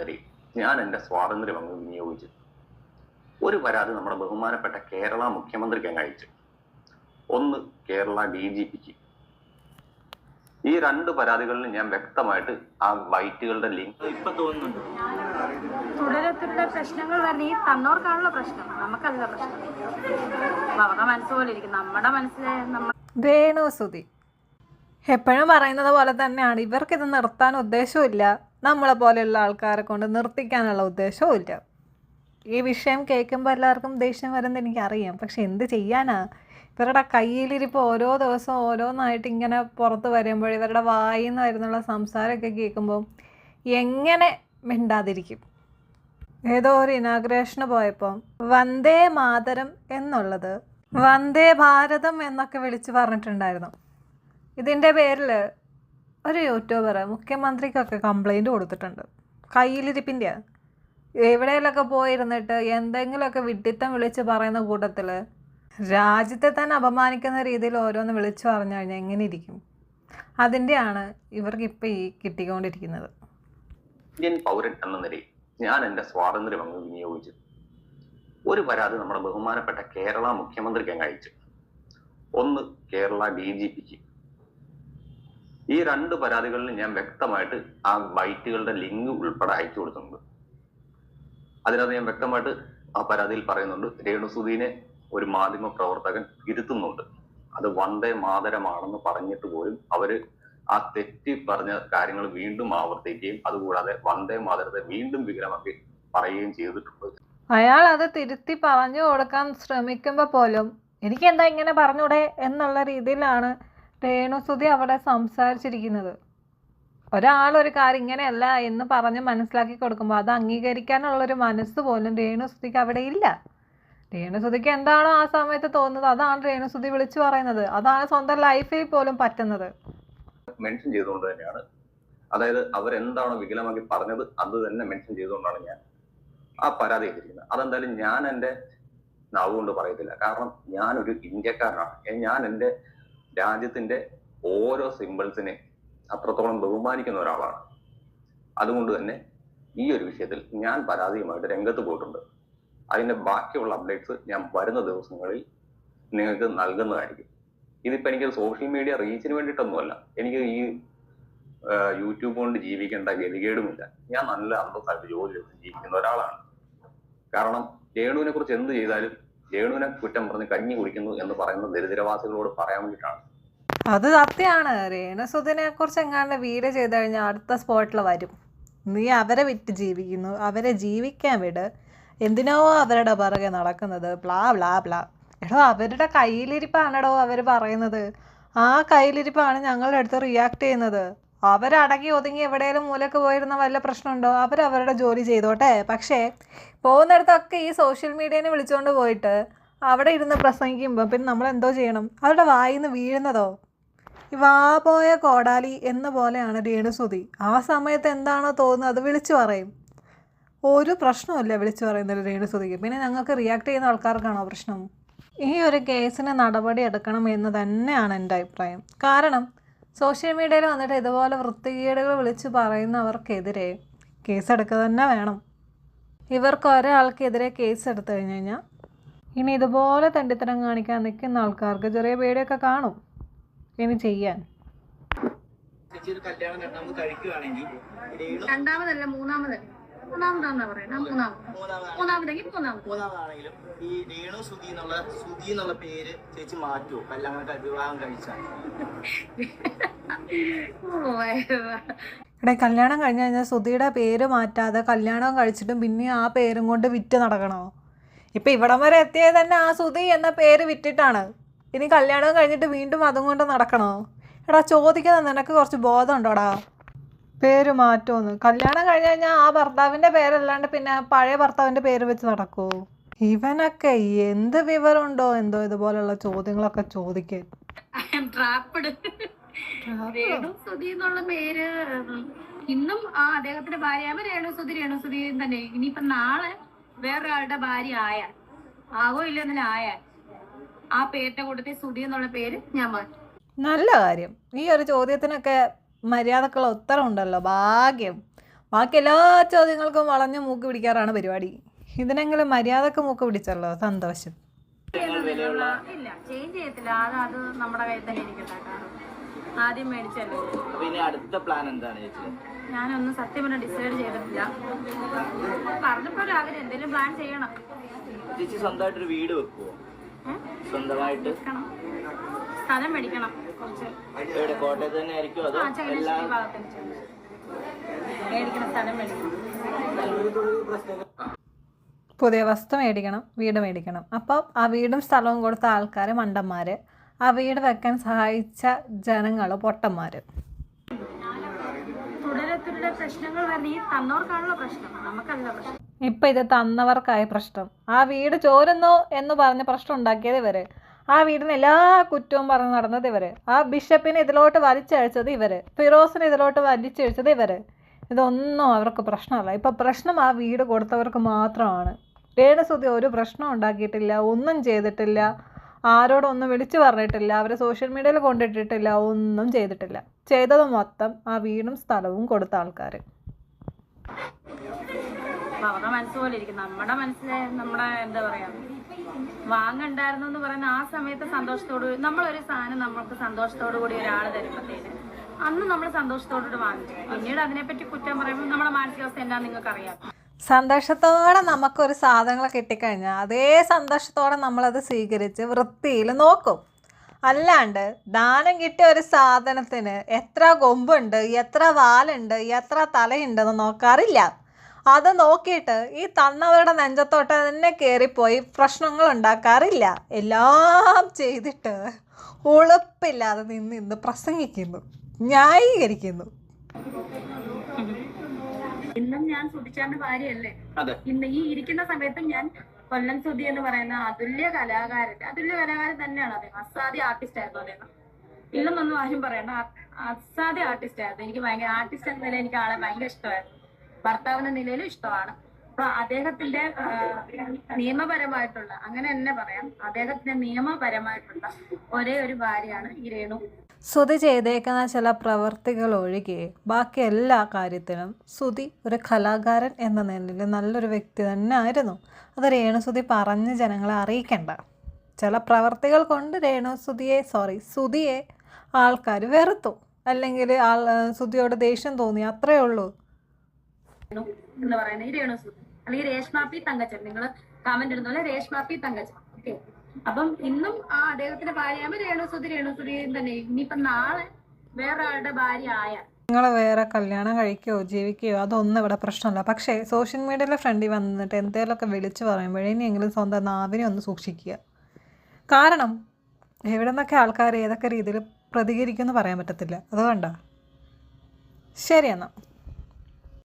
നിലയിൽ ഞാൻ എൻ്റെ സ്വാതന്ത്ര്യം അങ്ങ് വിനിയോഗിച്ചു. ഒരു പരാതി നമ്മുടെ ബഹുമാനപ്പെട്ട കേരള മുഖ്യമന്ത്രിക്ക് അങ്ങ് അയച്ചു, ഒന്ന് കേരള DGPക്ക്. ഈ രണ്ട് പരാതികളിലും ഞാൻ വ്യക്തമായിട്ട് ആ ബൈറ്റുകളുടെ ലിങ്ക് ഇപ്പൊ തോന്നുന്നുണ്ട്. തുടരത്തിലുള്ള പ്രശ്നങ്ങൾ വരുന്ന ഈ തന്നോർക്കാണുള്ള പ്രശ്നം, നമുക്കല്ല പ്രശ്നം. അവരുടെ മനസ്സുപോലെ ഇരിക്കും, നമ്മുടെ മനസ്സിലെ രേണുസുതി എപ്പോഴും പറയുന്നത് പോലെ തന്നെയാണ്. ഇവർക്കിത് നിർത്താൻ ഉദ്ദേശവുമില്ല, നമ്മളെ പോലെയുള്ള ആൾക്കാരെ കൊണ്ട് നിർത്തിക്കാനുള്ള ഉദ്ദേശവും ഇല്ല. ഈ വിഷയം കേൾക്കുമ്പോൾ എല്ലാവർക്കും ദേഷ്യം വരുന്നത് എനിക്കറിയാം. പക്ഷെ എന്ത് ചെയ്യാനാ, ഇവരുടെ കയ്യിലിരിപ്പോൾ ഓരോ ദിവസവും ഓരോന്നായിട്ട് ഇങ്ങനെ പുറത്ത് വരുമ്പോൾ ഇവരുടെ വായിൽ നിന്ന് വരുന്നുള്ള സംസാരമൊക്കെ കേൾക്കുമ്പോൾ എങ്ങനെ മിണ്ടാതിരിക്കും. ഏതോ ഒരു ഇനാഗ്രേഷന് പോയപ്പോൾ വന്ദേ മാതരം എന്നുള്ളത് വന്ദേ ഭാരതം എന്നൊക്കെ വിളിച്ച് പറഞ്ഞിട്ടുണ്ടായിരുന്നു. ഇതിൻ്റെ പേരിൽ ഒരു യൂട്യൂബർ മുഖ്യമന്ത്രിക്കൊക്കെ കംപ്ലൈൻറ്റ് കൊടുത്തിട്ടുണ്ട്. കയ്യിലിരിപ്പിൻ്റെ എവിടെയെങ്കിലൊക്കെ പോയിരുന്നിട്ട് എന്തെങ്കിലുമൊക്കെ വിഡ്ഢിത്തം വിളിച്ച് പറയുന്ന കൂട്ടത്തിൽ രാജ്യത്തെ തന്നെ അപമാനിക്കുന്ന രീതിയിൽ ഓരോന്ന് വിളിച്ചു പറഞ്ഞു കഴിഞ്ഞാൽ എങ്ങനെ ഇരിക്കും? അതിൻ്റെയാണ് ഇവർക്ക് ഇപ്പം ഈ കിട്ടിക്കൊണ്ടിരിക്കുന്നത്. ഇന്ത്യൻ പൗരൻ എന്ന നിലയിൽ ഞാൻ എൻ്റെ സ്വാതന്ത്ര്യം അങ്ങ് വിനിയോഗിച്ചു. ഒരു പരാതി നമ്മുടെ ബഹുമാനപ്പെട്ട കേരള മുഖ്യമന്ത്രിക്ക് അങ്ങ് അയച്ചു, ഒന്ന് കേരള DGPക്ക്. ഈ രണ്ട് പരാതികളിലും ഞാൻ വ്യക്തമായിട്ട് ആ ബൈറ്റുകളുടെ ലിങ്ക് ഉൾപ്പെടെ അയച്ചു കൊടുക്കുന്നുണ്ട്. അതിനകത്ത് ഞാൻ വ്യക്തമായിട്ട് ആ പരാതിയിൽ പറയുന്നുണ്ട്, രേണുസുധീനെ ഒരു മാധ്യമ പ്രവർത്തകൻ ഇരുത്തുന്നുണ്ട്. അത് വന്ദേ മാതരമാണെന്ന് പറഞ്ഞിട്ട് പോലും അവര് ആ തെറ്റി പറഞ്ഞ കാര്യങ്ങൾ വീണ്ടും ആവർത്തിക്കുകയും അതുകൂടാതെ വന്ദേ മാതരത്തെ വീണ്ടും വികലമാക്കി പറയുകയും ചെയ്തിട്ടുണ്ട്. അയാൾ അത് തിരുത്തി പറഞ്ഞു കൊടുക്കാൻ ശ്രമിക്കുമ്പോൾ പോലും എനിക്കെന്താ ഇങ്ങനെ പറഞ്ഞൂടെ എന്നുള്ള രീതിയിലാണ് രേണുസുധി അവിടെ സംസാരിച്ചിരിക്കുന്നത്. ഒരാളൊരു കാര്യം ഇങ്ങനെയല്ല എന്ന് പറഞ്ഞ് മനസ്സിലാക്കി കൊടുക്കുമ്പോൾ അത് അംഗീകരിക്കാനുള്ളൊരു മനസ്സ് പോലും രേണുസുധിക്ക് അവിടെ ഇല്ല. രേണുസുധിക്ക് എന്താണോ ആ സമയത്ത് തോന്നുന്നത് അതാണ് രേണുസുധി വിളിച്ചു പറയുന്നത്. അതാണ് സ്വന്തം ലൈഫിൽ പോലും പറ്റുന്നത്. മെൻഷൻ ചെയ്തുകൊണ്ട് തന്നെയാണ്, അതായത് അവരെന്താണോ വികലമാക്കി പറഞ്ഞത് അത് തന്നെ മെൻഷൻ ചെയ്തുകൊണ്ടാണ് ഞാൻ ആ പരാതി എത്തിയിരിക്കുന്നത്. അതെന്തായാലും ഞാൻ എൻ്റെ നാവ് കൊണ്ട് പറയത്തില്ല, കാരണം ഞാനൊരു ഇന്ത്യക്കാരനാണ്. ഞാൻ എൻ്റെ രാജ്യത്തിന്റെ ഓരോ സിമ്പിൾസിനെ അത്രത്തോളം ബഹുമാനിക്കുന്ന ഒരാളാണ്. അതുകൊണ്ട് തന്നെ ഈ ഒരു വിഷയത്തിൽ ഞാൻ പരാതിയുമായിട്ട് രംഗത്ത് പോയിട്ടുണ്ട്. അതിന്റെ ബാക്കിയുള്ള അപ്ഡേറ്റ്സ് ഞാൻ വരുന്ന ദിവസങ്ങളിൽ നിങ്ങൾക്ക് നൽകുന്നതായിരിക്കും. ഇതിപ്പോ എനിക്ക് സോഷ്യൽ മീഡിയ റീച്ചിന് വേണ്ടിയിട്ടൊന്നുമല്ല, എനിക്ക് ഈ യൂട്യൂബ് കൊണ്ട് ജീവിക്കേണ്ട ഗതികേടുമില്ല. ഞാൻ നല്ല അന്തസ്സായിട്ട് ജോലി ചെയ്ത് ജീവിക്കുന്ന ഒരാളാണ്. കാരണം രേണുവിനെ കുറിച്ച് എന്ത് ചെയ്താലും രേണുവിനെ കുറ്റം പറഞ്ഞ് കഞ്ഞി കുടിക്കുന്നു എന്ന് പറയുന്ന ദരിദ്രവാസികളോട് പറയാൻ വേണ്ടിയിട്ടാണ്. അത് സത്യമാണ്. രേണുസുധിനെ കുറിച്ച് എങ്ങാണ്ട് വീഡിയോ ചെയ്ത് കഴിഞ്ഞാൽ അടുത്ത സ്പോട്ടിൽ വരും, നീ അവരെ വിറ്റ് ജീവിക്കുന്നു, അവരെ ജീവിക്കാൻ വിട്, എന്തിനോ അവരുടെ പിറകെ നടക്കുന്നത്, ബ്ലാ ബ്ലാ ബ്ലാ. എടോ, അവരുടെ കയ്യിലിരിപ്പാണെടോ അവർ പറയുന്നത്. ആ കയ്യിലിരിപ്പാണ് ഞങ്ങളുടെ അടുത്ത് റിയാക്ട് ചെയ്യുന്നത്. അവരടങ്ങി ഒതുങ്ങി എവിടെയെങ്കിലും മൂലക്ക് പോയിരുന്ന വല്ല പ്രശ്നമുണ്ടോ? അവരവരുടെ ജോലി ചെയ്തോട്ടെ. പക്ഷേ പോകുന്നിടത്തൊക്കെ ഈ സോഷ്യൽ മീഡിയനെ വിളിച്ചുകൊണ്ട് പോയിട്ട് അവിടെ ഇരുന്ന് പ്രസംഗിക്കുമ്പോൾ പിന്നെ നമ്മൾ എന്തോ ചെയ്യണം? അവരുടെ വായിൽ നിന്ന് വീഴുന്നതോ? ഈ വാ പോയ കോടാലി എന്ന പോലെയാണ് രേണുസുധി. ആ സമയത്ത് എന്താണോ തോന്നുന്നത് അത് വിളിച്ചു പറയും. ഒരു പ്രശ്നമില്ല വിളിച്ചു പറയുന്നത് രേണുസുധിക്ക്. പിന്നെ ഞങ്ങൾക്ക് റിയാക്ട് ചെയ്യുന്ന ആൾക്കാർക്കാണോ പ്രശ്നം? ഈ ഒരു കേസിന് നടപടി എടുക്കണം എന്ന് തന്നെയാണ് എൻ്റെ അഭിപ്രായം. കാരണം സോഷ്യൽ മീഡിയയിൽ വന്നിട്ട് ഇതുപോലെ വൃത്തികേടുകൾ വിളിച്ച് പറയുന്നവർക്കെതിരെ കേസെടുക്കുക തന്നെ വേണം. ഇവർക്ക് ഒരാൾക്കെതിരെ കേസ് എടുത്തു കഴിഞ്ഞ് കഴിഞ്ഞാൽ ഇനി ഇതുപോലെ തെണ്ടിത്തരം കാണിക്കാൻ നിൽക്കുന്ന ആൾക്കാർക്ക് ചെറിയ പേടിയൊക്കെ കാണും ഇനി ചെയ്യാൻ. രണ്ടാമതല്ല മൂന്നാമതാണെന്നാ പറയുന്നത്. മൂന്നാമതാണെങ്കിലും ഈ രേണുസുധി എന്നുള്ള പേര് ചേച്ചി മാറ്റുമോ കല്യാണം വിവാഹം കഴിച്ചാൽ? ഇവിടെ കല്യാണം കഴിഞ്ഞ് കഴിഞ്ഞാൽ സുധിയുടെ പേര് മാറ്റാതെ കല്യാണം കഴിച്ചിട്ടും പിന്നെ ആ പേരും കൊണ്ട് വിറ്റ് നടക്കണോ? ഇപ്പം ഇവിടം വരെ എത്തിയത് തന്നെ ആ സുധി എന്ന പേര് വിറ്റിട്ടാണ്. ഇനി കല്യാണം കഴിഞ്ഞിട്ട് വീണ്ടും അതും കൊണ്ട് നടക്കണോ? എടാ, ചോദിക്കുന്നത് നിനക്ക് കുറച്ച് ബോധം ഉണ്ടോടാ? പേര് മാറ്റുമെന്ന്. കല്യാണം കഴിഞ്ഞ് കഴിഞ്ഞാൽ ആ ഭർത്താവിൻ്റെ പേരല്ലാണ്ട് പിന്നെ പഴയ ഭർത്താവിൻ്റെ പേര് വെച്ച് നടക്കുമോ? ഇവനൊക്കെ എന്ത് വിവരമുണ്ടോ എന്തോ ഇതുപോലുള്ള ചോദ്യങ്ങളൊക്കെ ചോദിക്കാൻ. രേണുസുധി എന്നുള്ള പേര് ഇന്നും ആ അദ്ദേഹത്തിന്റെ ഭാര്യയാകുമ്പോ രേണുസുധി തന്നെ. ഇനിയിപ്പൊ നാളെ വേറൊരാളുടെ ഭാര്യ ആയാൽ ആകോ ഇല്ലെന്നില്ല ആയാൽ ആ പേരിന്റെ കൂട്ടത്തിൽ സുധി എന്നുള്ള പേര് ഞാൻ മാറ്റും. നല്ല കാര്യം. ഈ ഒരു ചോദ്യത്തിനൊക്കെ മര്യാദക്കുള്ള ഉത്തരം ഉണ്ടല്ലോ. ഭാഗ്യം. ബാക്കി എല്ലാ ചോദ്യങ്ങൾക്കും വളഞ്ഞ് മൂക്ക് പിടിക്കാറാണ് പരിപാടി. ഇതിനെങ്കിലും മര്യാദക്ക് മൂക്ക് പിടിച്ചല്ലോ, സന്തോഷം. വിലയുള്ള ഇല്ല, ചേഞ്ച് ചെയ്യത്തില്ല. അത് നമ്മുടെ കയ്യിൽ തന്നെ ഇരിക്കട്ടെ. ആദ്യം മേടിച്ചല്ലോ. അപ്പൊ ഇനി അടുത്ത പ്ലാൻ എന്താണ് ചേച്ചി? ഞാനൊന്നും സത്യം പറഞ്ഞാൽ ഡിസൈഡ് ചെയ്തിട്ടില്ല. പറഞ്ഞപ്പോ ആഗ്രഹം എന്തെങ്കിലും പ്ലാൻ ചെയ്യണം. ചേച്ചി സ്വന്തമായിട്ടൊരു വീട് വെക്കുവോ? സ്വന്തമായിട്ട് സ്ഥലം മേടിക്കണം കുറച്ച്. എവിടെ, കോട്ടയത്ത് തന്നെ ആയിരിക്കും അതോ എല്ലാ മേടിക്കണം? സ്ഥലം മേടിക്കണം. പുതിയ വസ്തു മേടിക്കണം, വീട് മേടിക്കണം. അപ്പം ആ വീടും സ്ഥലവും കൊടുത്ത ആൾക്കാർ മണ്ടന്മാർ, ആ വീട് വെക്കാൻ സഹായിച്ച ജനങ്ങൾ പൊട്ടന്മാർ. തുടരെ പ്രശ്നങ്ങൾ പറഞ്ഞ് ഈ തന്നവർക്കാണല്ലോ പ്രശ്നം, നമുക്കല്ല പ്രശ്നം. ഇപ്പം ഇത് തന്നവർക്കായ പ്രശ്നം. ആ വീട് ചോരുന്നു എന്ന് പറഞ്ഞ് പ്രശ്നം ഉണ്ടാക്കിയത് ഇവർ. ആ വീടിന് എല്ലാ കുറ്റവും പറഞ്ഞ് നടന്നത് ഇവർ. ആ ബിഷപ്പിനെ ഇതിലോട്ട് വലിച്ചഴിച്ചത് ഇവർ. ഫിറോസിനെ ഇതിലോട്ട് വലിച്ചഴിച്ചത് ഇവർ. ഇതൊന്നും അവർക്ക് പ്രശ്നമല്ല. ഇപ്പം പ്രശ്നം ആ വീട് കൊടുത്തവർക്ക് മാത്രമാണ്. രേണുസുതി ഒരു പ്രശ്നം ഉണ്ടാക്കിയിട്ടില്ല, ഒന്നും ചെയ്തിട്ടില്ല, ആരോടൊന്നും വിളിച്ചു പറഞ്ഞിട്ടില്ല, അവരെ സോഷ്യൽ മീഡിയയിൽ കൊണ്ടിട്ടിട്ടില്ല, ഒന്നും ചെയ്തിട്ടില്ല. ചെയ്തത് മൊത്തം ആ വീടും സ്ഥലവും കൊടുത്ത ആൾക്കാർ. അവരുടെ മനസ്സ് പോലെ ഇരിക്കും. നമ്മുടെ മനസ്സിലെ നമ്മുടെ എന്താ പറയാ, വാങ്ങണ്ടായിരുന്നു എന്ന് പറയുന്ന ആ സമയത്ത് സന്തോഷത്തോട് നമ്മളൊരു സാധനം നമ്മൾക്ക് സന്തോഷത്തോടു കൂടി ഒരാൾ തരുമ്പോഴത്തേന് അന്ന് നമ്മൾ സന്തോഷത്തോടുകൂടി വാങ്ങിച്ചു. പിന്നീട് അതിനെപ്പറ്റി കുറ്റം പറയുമ്പോൾ നമ്മുടെ മാനസികാവസ്ഥ എന്താണെന്ന് നിങ്ങൾക്ക് അറിയാം. സന്തോഷത്തോടെ നമുക്കൊരു സാധനങ്ങൾ കിട്ടിക്കഴിഞ്ഞാൽ അതേ സന്തോഷത്തോടെ നമ്മളത് സ്വീകരിച്ച് വൃത്തിയിൽ നോക്കും. അല്ലാണ്ട് ദാനം കിട്ടിയ ഒരു സാധനത്തിന് എത്ര കൊമ്പുണ്ട്, എത്ര വാലുണ്ട്, എത്ര തലയുണ്ടെന്ന് നോക്കാറില്ല. അത് നോക്കിയിട്ട് ഈ തന്നവരുടെ നെഞ്ചത്തോട്ട് തന്നെ കയറിപ്പോയി പ്രശ്നങ്ങൾ ഉണ്ടാക്കാറില്ല. എല്ലാം ചെയ്തിട്ട് ഉളുപ്പില്ലാതെ നിന്ന് പ്രസംഗിക്കുന്നു, ന്യായീകരിക്കുന്നു. ഇന്നും ഞാൻ സുധിച്ചാന്റെ ഭാര്യയല്ലേ. ഇന്ന് ഈ ഇരിക്കുന്ന സമയത്തും ഞാൻ കൊല്ലം സുധി എന്ന് പറയുന്ന അതുല്യ കലാകാരൻ തന്നെയാണ്. അദ്ദേഹം അസാധ്യ ആർട്ടിസ്റ്റ് ആയിരുന്നു. അദ്ദേഹം ഇല്ലെന്നൊന്നും ആരും പറയണ്ട, അസാധ്യ ആർട്ടിസ്റ്റ് ആയിരുന്നു. എനിക്ക് ഭയങ്കര ആർട്ടിസ്റ്റ് എന്ന നിലയിൽ എനിക്ക് ആളെ ഭയങ്കര ഇഷ്ടമായിരുന്നു. ഭർത്താവിന്റെ നിലയിലും ഇഷ്ടമാണ്. അപ്പൊ അദ്ദേഹത്തിന്റെ നിയമപരമായിട്ടുള്ള, അങ്ങനെ തന്നെ പറയാം, അദ്ദേഹത്തിന്റെ നിയമപരമായിട്ടുള്ള ഒരേ ഒരു ഭാര്യയാണ് ഈ രേണു. സുധി ചെയ്തേക്കുന്ന ചില പ്രവർത്തികൾ ഒഴികെ ബാക്കി എല്ലാ കാര്യത്തിലും സുധി ഒരു കലാകാരൻ എന്ന നിലയിൽ നല്ലൊരു വ്യക്തി തന്നെ ആയിരുന്നു. അത് രേണുസുതി പറഞ്ഞ് ജനങ്ങളെ അറിയിക്കണ്ട. ചില പ്രവർത്തികൾ കൊണ്ട് സുധിയെ ആൾക്കാർ വെറുത്തു, അല്ലെങ്കിൽ സുധിയോട് ദേഷ്യം തോന്നി, അത്രയേ ഉള്ളൂ. എന്ന് പറയുന്നത് ഈ രേണുസുതി അല്ലെങ്കിൽ രേഷ്മ പി തങ്കച്ചൻ, നിങ്ങൾ കമന്റ് ഇടുന്ന രേഷ്മ പി തങ്കച്ചൻ. ഓക്കെ, അപ്പം ഇന്നും ആ അദ്ദേഹത്തിന്റെ ഭാര്യയാകുമ്പോൾ രേണുസുതി തന്നെ. ഇനിയിപ്പം നാളെ വേറൊരാളുടെ ഭാര്യ ആയാൽ നിങ്ങൾ വേറെ കല്യാണം കഴിക്കുകയോ ജീവിക്കുകയോ അതൊന്നും ഇവിടെ പ്രശ്നമല്ല. പക്ഷേ സോഷ്യൽ മീഡിയയിലെ ഫ്രണ്ടിൽ വന്നിട്ട് എന്തെങ്കിലുമൊക്കെ വിളിച്ചു പറയുമ്പോഴേ ഇനിയെങ്കിലും സ്വന്തം നാവിനെ ഒന്ന് സൂക്ഷിക്കുക. കാരണം എവിടെ നിന്നൊക്കെ ആൾക്കാർ ഏതൊക്കെ രീതിയിൽ പ്രതികരിക്കുമെന്ന് പറയാൻ പറ്റത്തില്ല. അതുകൊണ്ടാണ്. ശരി എന്നാൽ.